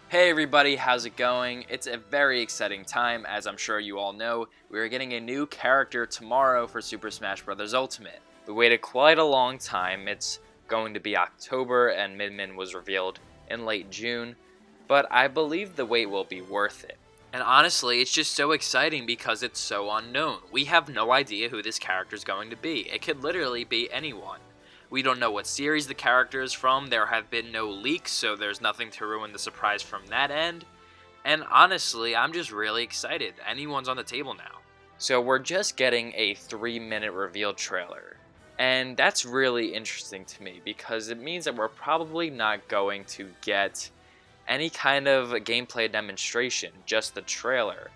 Hey everybody, how's it going? It's a very exciting time, as I'm sure you all know. We are getting a new character tomorrow for Super Smash Bros. Ultimate. We waited quite a long time. It's going to be October, and Min was revealed in late June, but I believe the wait will be worth it. And honestly, it's just so exciting because it's so unknown. We have no idea who this character is going to be. It could literally be anyone. We don't know what series the character is from, there have been no leaks, so there's nothing to ruin the surprise from that end. And honestly, I'm just really excited. Anyone's on the table now. So we're just getting a 3-minute reveal trailer. And that's really interesting to me because it means that we're probably not going to get any kind of gameplay demonstration, just the trailer.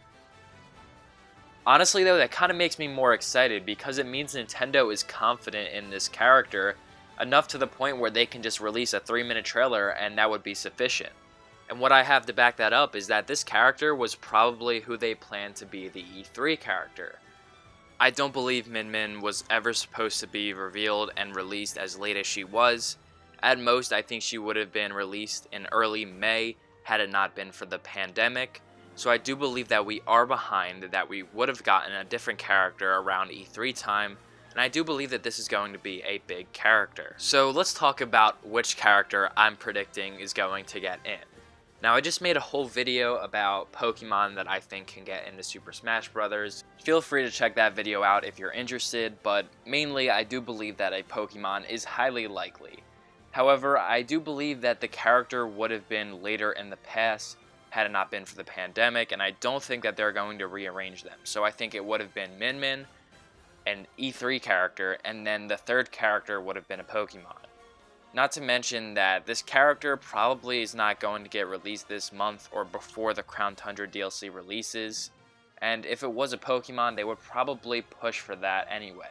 Honestly though, that kind of makes me more excited because it means Nintendo is confident in this character enough to the point where they can just release a 3-minute trailer and that would be sufficient. And what I have to back that up is that this character was probably who they planned to be the E3 character. I don't believe Min was ever supposed to be revealed and released as late as she was. At most, I think she would have been released in early May had it not been for the pandemic. So I do believe that we are behind, that we would have gotten a different character around E3 time, and I do believe that this is going to be a big character. So let's talk about which character I'm predicting is going to get in. Now I just made a whole video about Pokemon that I think can get into Super Smash Bros. Feel free to check that video out if you're interested, but mainly I do believe that a Pokemon is highly likely. However, I do believe that the character would have been later in the past had it not been for the pandemic, and I don't think that they're going to rearrange them. So I think it would have been Min, an E3 character, and then the third character would have been a Pokemon. Not to mention that this character probably is not going to get released this month or before the Crown Tundra DLC releases, and if it was a Pokemon, they would probably push for that anyway.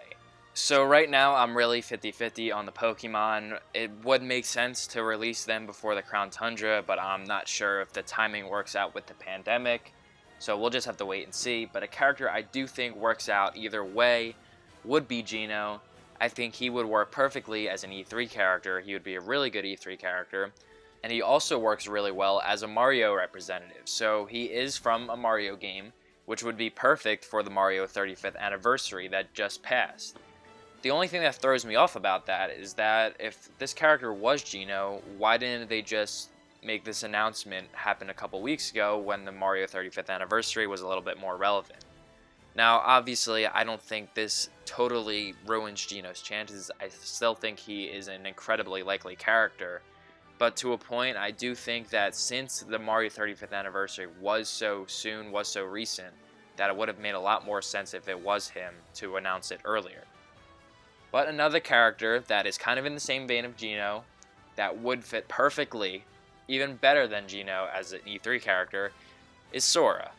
So right now, I'm really 50-50 on the Pokemon. It would make sense to release them before the Crown Tundra, but I'm not sure if the timing works out with the pandemic. So we'll just have to wait and see. But a character I do think works out either way would be Geno. I think he would work perfectly as an E3 character. He would be a really good E3 character. And he also works really well as a Mario representative. So he is from a Mario game, which would be perfect for the Mario 35th anniversary that just passed. The only thing that throws me off about that is that if this character was Geno, why didn't they just make this announcement happen a couple weeks ago when the Mario 35th anniversary was a little bit more relevant? Now, obviously, I don't think this totally ruins Geno's chances. I still think he is an incredibly likely character. But to a point, I do think that since the Mario 35th anniversary was so soon, was so recent, that it would have made a lot more sense if it was him to announce it earlier. But another character that is kind of in the same vein of Geno, that would fit perfectly, even better than Geno as an E3 character, is Sora.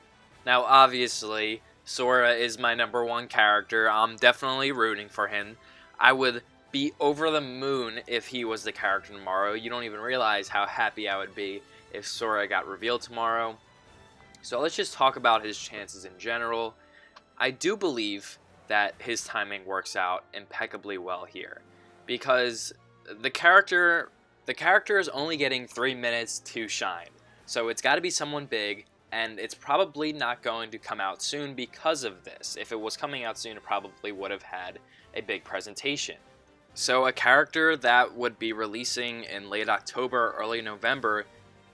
Now obviously, Sora is my number one character. I'm definitely rooting for him. I would be over the moon if he was the character tomorrow. You don't even realize how happy I would be if Sora got revealed tomorrow. So let's just talk about his chances in general. I do believe that his timing works out impeccably well here, because the character is only getting 3 minutes to shine, so it's got to be someone big, and it's probably not going to come out soon because of this. If it was coming out soon, it probably would have had a big presentation. So a character that would be releasing in late October, early November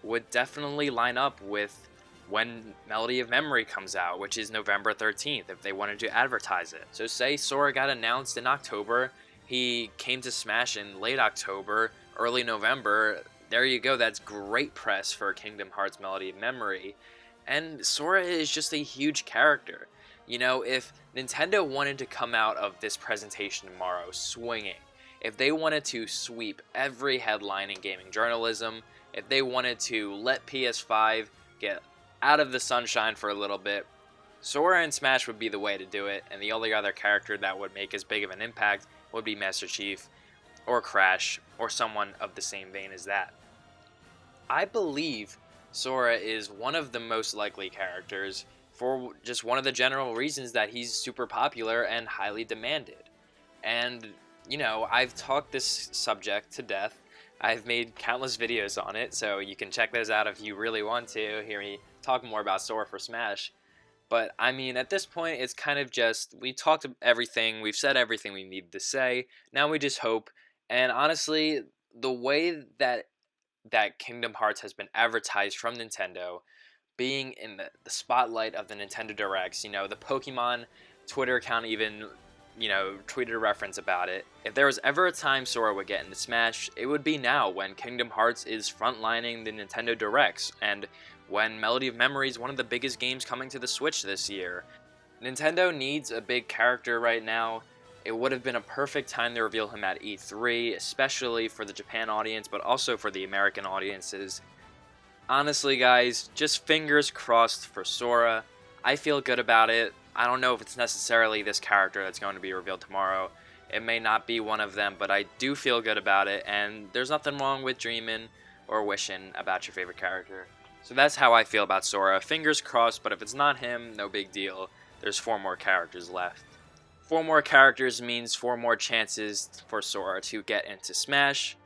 would definitely line up with when Melody of Memory comes out, which is November 13th, if they wanted to advertise it. So say Sora got announced in October, he came to Smash in late October, early November, there you go, that's great press for Kingdom Hearts Melody of Memory. And Sora is just a huge character. You know, if Nintendo wanted to come out of this presentation tomorrow swinging, if they wanted to sweep every headline in gaming journalism, if they wanted to let PS5 get out of the sunshine for a little bit, Sora and Smash would be the way to do it, and the only other character that would make as big of an impact would be Master Chief, or Crash, or someone of the same vein as that. I believe Sora is one of the most likely characters for just one of the general reasons that he's super popular and highly demanded. And, you know, I've talked this subject to death, I've made countless videos on it, so you can check those out if you really want to hear me talk more about Sora for Smash. But I mean, at this point, it's kind of just we talked everything, we've said everything we need to say. Now we just hope. And honestly, the way that Kingdom Hearts has been advertised from Nintendo, being in the spotlight of the Nintendo Directs, the Pokemon Twitter account even, tweeted a reference about it. If there was ever a time Sora would get into Smash, it would be now when Kingdom Hearts is frontlining the Nintendo Directs, and when Melody of Memory is one of the biggest games coming to the Switch this year. Nintendo needs a big character right now. It would have been a perfect time to reveal him at E3, especially for the Japan audience, but also for the American audiences. Honestly, guys, just fingers crossed for Sora. I feel good about it. I don't know if it's necessarily this character that's going to be revealed tomorrow. It may not be one of them, but I do feel good about it, and there's nothing wrong with dreaming or wishing about your favorite character. So that's how I feel about Sora. Fingers crossed, but if it's not him, no big deal. There's 4 more characters left. 4 more characters means 4 more chances for Sora to get into Smash.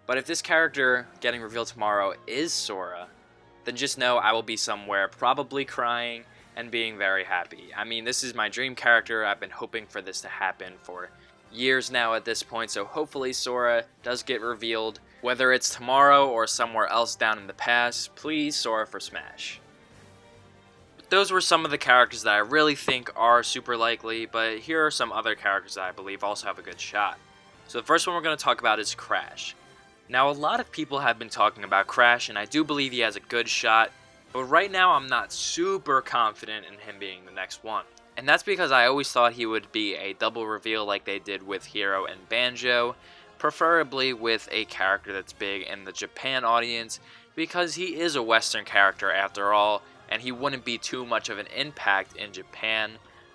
But if this character getting revealed tomorrow is Sora, then just know I will be somewhere probably crying and being very happy. I mean, this is my dream character. I've been hoping for this to happen for years now at this point, so hopefully Sora does get revealed. Whether it's tomorrow or somewhere else down in the past, please Sora for Smash. Those were some of the characters that I really think are super likely, but here are some other characters that I believe also have a good shot. So the first one we're going to talk about is Crash. Now, a lot of people have been talking about Crash, and I do believe he has a good shot, but right now I'm not super confident in him being the next one. And that's because I always thought he would be a double reveal like they did with Hero and Banjo, preferably with a character that's big in the Japan audience, because he is a Western character after all, and he wouldn't be too much of an impact in Japan.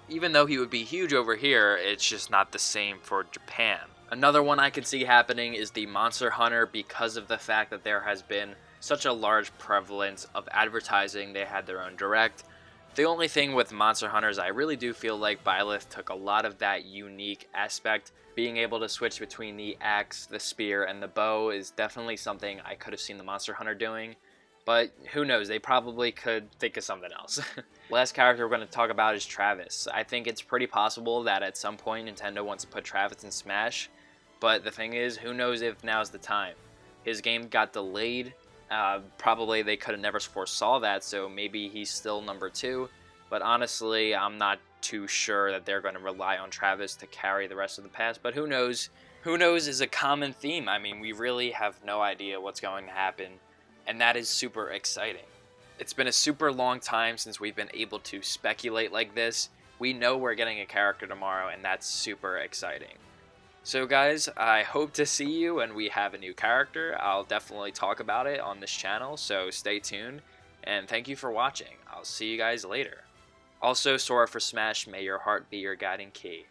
Even though he would be huge over here, it's just not the same for Japan. Another one I could see happening is the Monster Hunter, because of the fact that there has been such a large prevalence of advertising. They had their own direct. The only thing with Monster Hunters, I really do feel like Byleth took a lot of that unique aspect. Being able to switch between the axe, the spear, and the bow is definitely something I could have seen the Monster Hunter doing. But who knows, they probably could think of something else. Last character we're going to talk about is Travis. I think it's pretty possible that at some point Nintendo wants to put Travis in Smash. But the thing is, who knows if now's the time. His game got delayed. Probably they could have never foresaw that, so maybe he's still number 2. But honestly, I'm not too sure that they're going to rely on Travis to carry the rest of the past. But who knows? Who knows is a common theme. I mean, we really have no idea what's going to happen. And that is super exciting. It's been a super long time since we've been able to speculate like this. We know we're getting a character tomorrow, and that's super exciting. So guys, I hope to see you when we have a new character. I'll definitely talk about it on this channel, so stay tuned. And thank you for watching. I'll see you guys later. Also, Sora for Smash, may your heart be your guiding key.